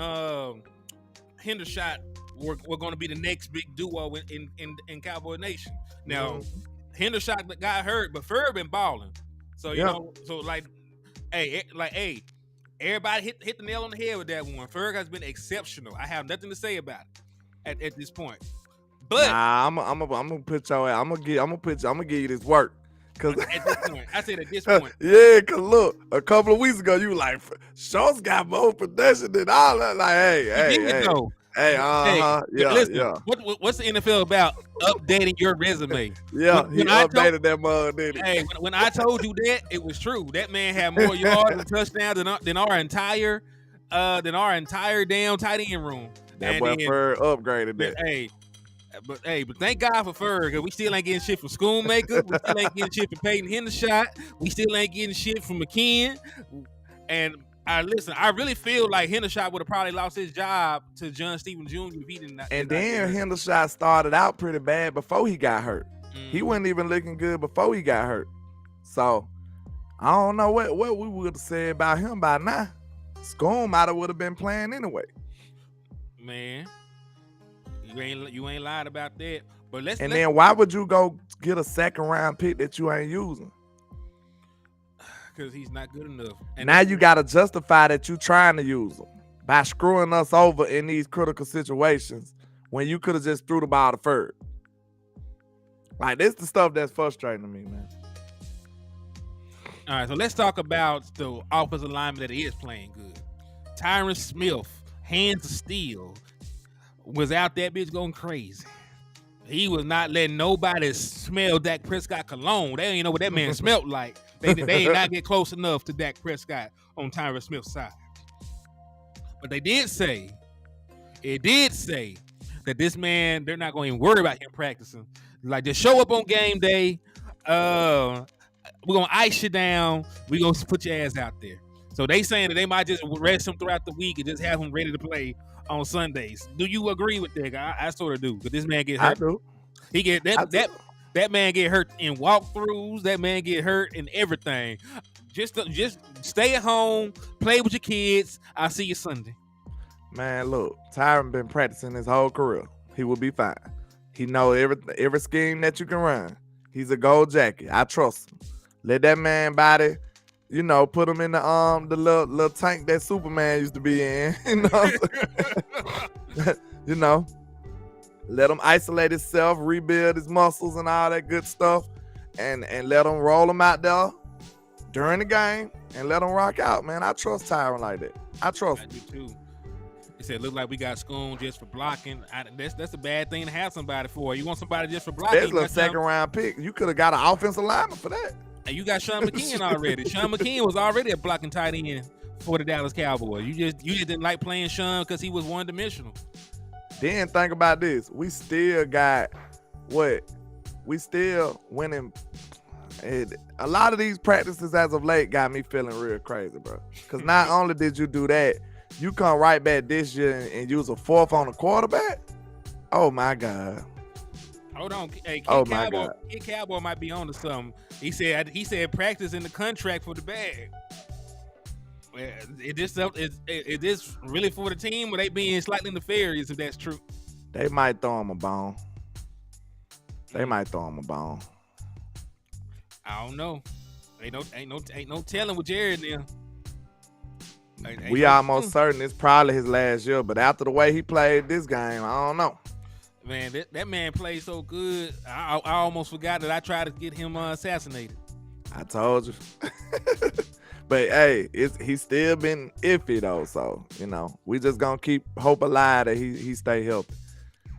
Hendershot were going to be the next big duo in Cowboy Nation. Now, Hendershot got hurt, but Ferg been balling. So hey, everybody hit the nail on the head with that one. Ferg has been exceptional. I have nothing to say about it at this point. But I'm gonna put your ass. I'm gonna give you this work. Cause at this point, I said at this point. Yeah, cause look, a couple of weeks ago you were like, Schultz got more production than all that. Like, listen, what's the NFL about? Updating your resume. Yeah, he updated that mug, didn't he? Hey, when I told you that, it was true. That man had more yards and touchdowns than our entire damn tight end room. That boy Ferg upgraded that. But thank God for Ferg, because we still ain't getting shit from Schoonmaker. We still ain't getting shit from Peyton Hendershot. We still ain't getting shit from McKeon. And I really feel like Hendershot would have probably lost his job to John Stephen Jr. if he didn't. And then Hendershot started out pretty bad before he got hurt. He wasn't even looking good before he got hurt. So I don't know what we would have said about him by now. Schoon might have would have been playing anyway. Man. You ain't lied about that. But then why would you go get a 2nd round pick that you ain't using? Because he's not good enough. And now you gotta justify that you trying to use him by screwing us over in these critical situations when you could have just threw the ball to Ferg. Like, this the stuff that's frustrating to me, man. All right, so let's talk about the offensive lineman that is playing good. Tyron Smith, hands of steel, was out that bitch going crazy. He was not letting nobody smell Dak Prescott cologne. They didn't know what that man smelled like. They did not get close enough to Dak Prescott on Tyron Smith's side. But it did say that this man, they're not going to even worry about him practicing. Like, just show up on game day. We're going to ice you down. We're going to put your ass out there. So they saying that they might just rest him throughout the week and just have him ready to play on Sundays. Do you agree with that? I sort of do. But this man get hurt. I do. He get that man get hurt in walkthroughs. That man get hurt in everything. Just stay at home, play with your kids. I'll see you Sunday. Man, look, Tyron been practicing his whole career. He will be fine. He know every scheme that you can run. He's a gold jacket. I trust him. Let that man body, put him in the little tank that Superman used to be in. Let him isolate himself, rebuild his muscles and all that good stuff, and let him roll him out there during the game and let him rock out, man. I trust Tyron like that. I trust him. I do too. He said, "Look like we got schooned just for blocking." That's a bad thing to have somebody for. You want somebody just for blocking? That's a second round pick. You could have got an offensive lineman for that. And you got Sean McKeon already. Sean McKeon was already a blocking tight end for the Dallas Cowboys. You just didn't like playing Sean because he was one dimensional. Then think about this. We still got what? We still winning. A lot of these practices as of late got me feeling real crazy, bro. Because not only did you do that, you come right back this year and use a fourth on the quarterback. Oh my God. Hold on. Hey, my God. Kid Cowboy might be on to something. He said practice in the contract for the bag. Is this really for the team, or they being slightly nefarious if that's true? They might throw him a bone. I don't know. Ain't no telling with Jared now. We almost certain it's probably his last year, but after the way he played this game, I don't know. Man, that man played so good. I almost forgot that I tried to get him assassinated. I told you. But hey, he's still been iffy though, so we just gonna keep hope alive that he stay healthy.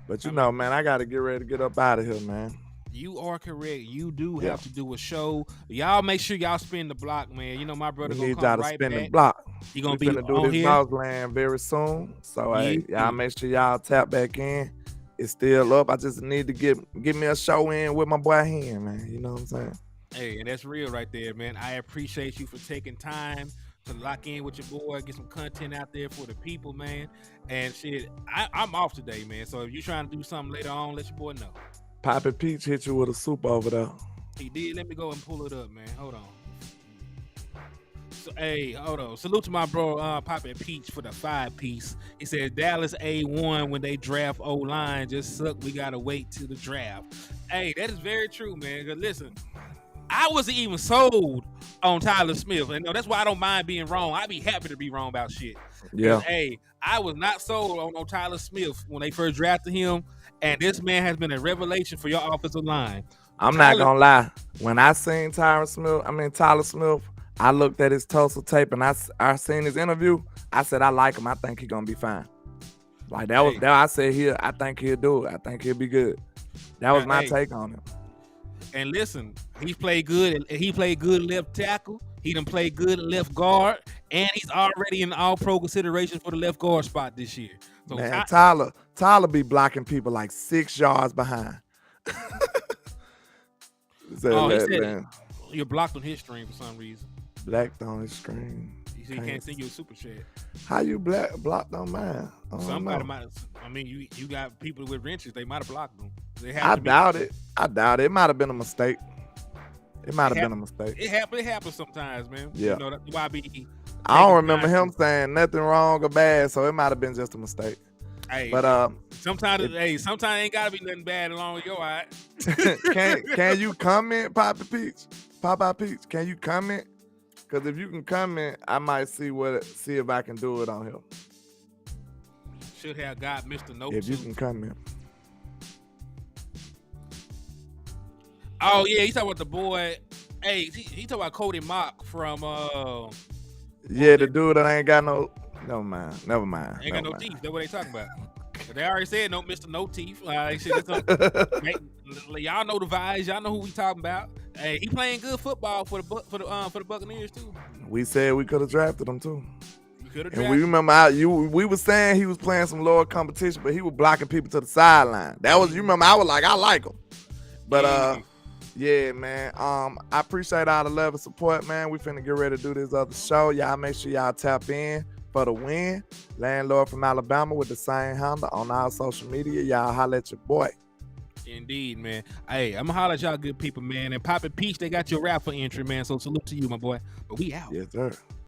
But man, I gotta get ready to get up out of here, man. You are correct. You do have to do a show. Y'all make sure y'all spin the block, man. My brother we gonna need come y'all to right spin back. the block. He gonna we be finna do on this here. Mouse Land very soon. So hey, y'all make sure y'all tap back in. It's still up. I just need to get me a show in with my boy Hen, man. You know what I'm saying? Hey, and that's real right there, man. I appreciate you for taking time to lock in with your boy, get some content out there for the people, man. And shit, I'm off today, man. So if you're trying to do something later on, let your boy know. Poppy Peach hit you with a soup over there. He did. Let me go and pull it up, man. Hold on. So, hey, hold on. Salute to my bro, Poppy Peach for the 5-piece. He said Dallas A1 when they draft O-line just suck. We gotta wait till the draft. Hey, that is very true, man. Cause listen, I wasn't even sold on Tyler Smith, and that's why I don't mind being wrong. I'd be happy to be wrong about shit. Yeah. Hey, I was not sold on Tyler Smith when they first drafted him, and this man has been a revelation for your offensive line. I'm not gonna lie. When I seen Tyler Smith, I looked at his Tulsa tape and I seen his interview. I said I like him. I think he's gonna be fine. Like that was that I said I think he'll do it. I think he'll be good. That was my take on him. And listen, he played good. He played good left tackle. He done played good left guard, and he's already in all-pro consideration for the left guard spot this year. So man, Tyler be blocking people like 6 yards behind. He said you're blocked on his stream for some reason. Blacked on his screen. He can't send you a super chat. How you blocked on mine? Somebody might. I mean, you got people with wrenches. They might have blocked them. I doubt it. It might have been a mistake. It happens sometimes, man. Yeah. That's why I don't remember him saying nothing wrong or bad, so it might have been just a mistake. Hey, but sometimes ain't gotta be nothing bad along with your eye. Can you comment, Poppy Peach? Can you comment? Because if you can comment, I might see if I can do it on here. Should have got Mr. Note. If you can comment. Oh yeah, he talking about the boy. Hey, he talking about Cody Mock from the dude that ain't got no. Never mind. Ain't got no teeth. That's what they talking about. They already said no, Mr. No Teeth. Y'all know the vibes. Y'all know who we talking about. Hey, he playing good football for the Buccaneers too. We said we could have drafted him too. And we remember we were saying he was playing some lower competition, but he was blocking people to the sideline. That was, you remember, I was like, I like him. But yeah, man. I appreciate all the love and support, man. We finna get ready to do this other show. Y'all make sure y'all tap in for the win. Landlord from Alabama with the same handle on our social media. Y'all holla at your boy. Indeed, man. Hey, I'm gonna holler at y'all good people, man. And Poppy Peach, they got your rap for entry, man. So salute to you, my boy. But we out. Yes, sir.